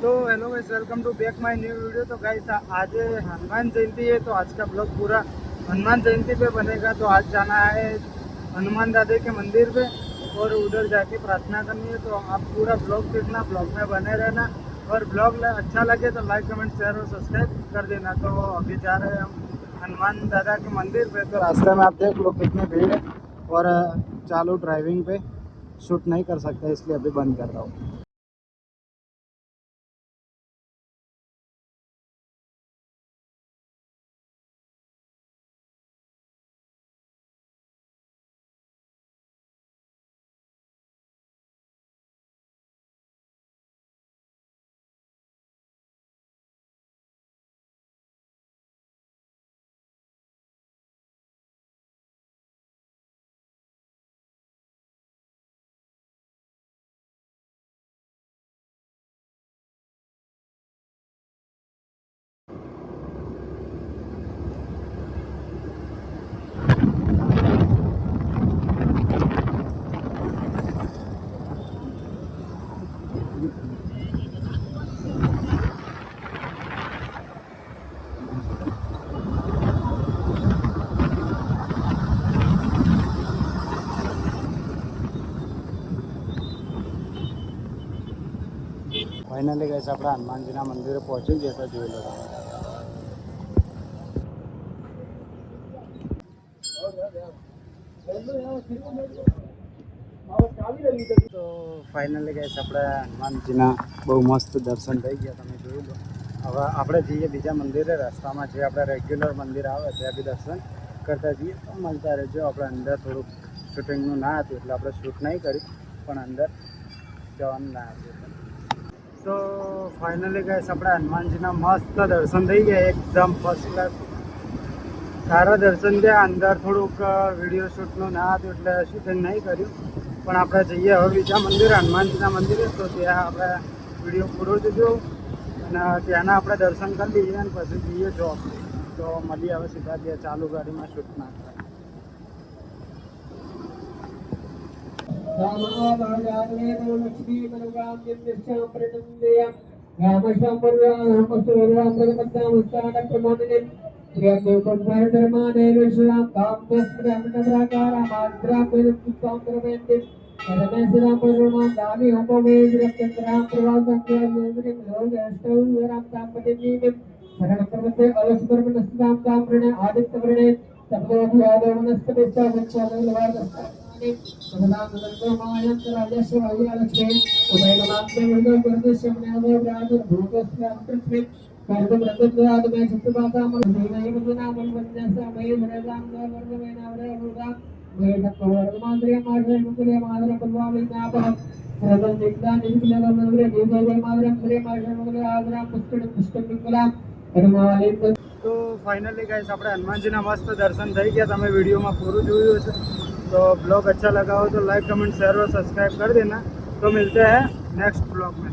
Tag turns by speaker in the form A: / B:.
A: तो hello guys, welcome to back my new video. तो guys आज हनुमान जयंती है, तो आज का ब्लॉग पूरा हनुमान जयंती पे बनेगा। तो आज जाना है हनुमान दादा के मंदिर पे और उधर जाके प्रार्थना करनी है। तो आप पूरा ब्लॉग देखना, ब्लॉग में बने रहना और ब्लॉग अच्छा लगे तो लाइक कमेंट शेयर और सब्सक्राइब कर देना। तो अभी जा रहे हैं हम हनुमान दादा के मंदिर पे। तो रास्ते में आप देख लो कितनी भीड़ है और चालू ड्राइविंग पे शूट नहीं कर सकता, इसलिए अभी बंद कर रहा हूँ। ફાઇનલી ગઈશ આપણે હનુમાનજીના મંદિરે પહોંચી ગયા હતા, જોઈ લો તમે। તો ફાઇનલી ગઈશ આપણે હનુમાનજીના બહુ મસ્ત દર્શન થઈ ગયા, તમે જોઈ લો। હવે આપણે જઈએ બીજા મંદિરે, રસ્તામાં જે આપણે રેગ્યુલર મંદિર આવે ત્યાં બી દર્શન કરતા જઈએ। તો મળતા રહેજો। આપણે અંદર થોડુંક શૂટિંગનું ના હતું એટલે આપણે શૂટ નહીં કર્યું, પણ અંદર જવાનું ના હતું। તો ફાઇનલી ગઈશ આપણે હનુમાનજીના મસ્ત દર્શન થઈ ગયા, એકદમ ફર્સ્ટ ક્લાસ સારા દર્શન થયા। અંદર થોડુંક વિડીયો શૂટનું ના હતું એટલે શૂટિંગ નહીં કર્યું, પણ આપણે જઈએ હવે બીજા મંદિર હનુમાનજીના મંદિરે। તો ત્યાં આપણે વિડીયો પૂરો જોજો અને ત્યાંના આપણે દર્શન કરી લઈએ અને પછી જઈએ જોબ। તો મળીએ હવે સીધા ત્યાં ચાલુ ગાડીમાં શૂટ ના થાય। તો ફાઇનલી ગાઈસ આપણે હનુમાનજીના મસ્ત દર્શન થઈ ગયા, તમે વિડીયોમાં પૂરું જોયું હશે। तो ब्लॉग अच्छा लगा हो तो लाइक कमेंट शेयर और सब्सक्राइब कर देना। तो मिलते हैं नेक्स्ट ब्लॉग में।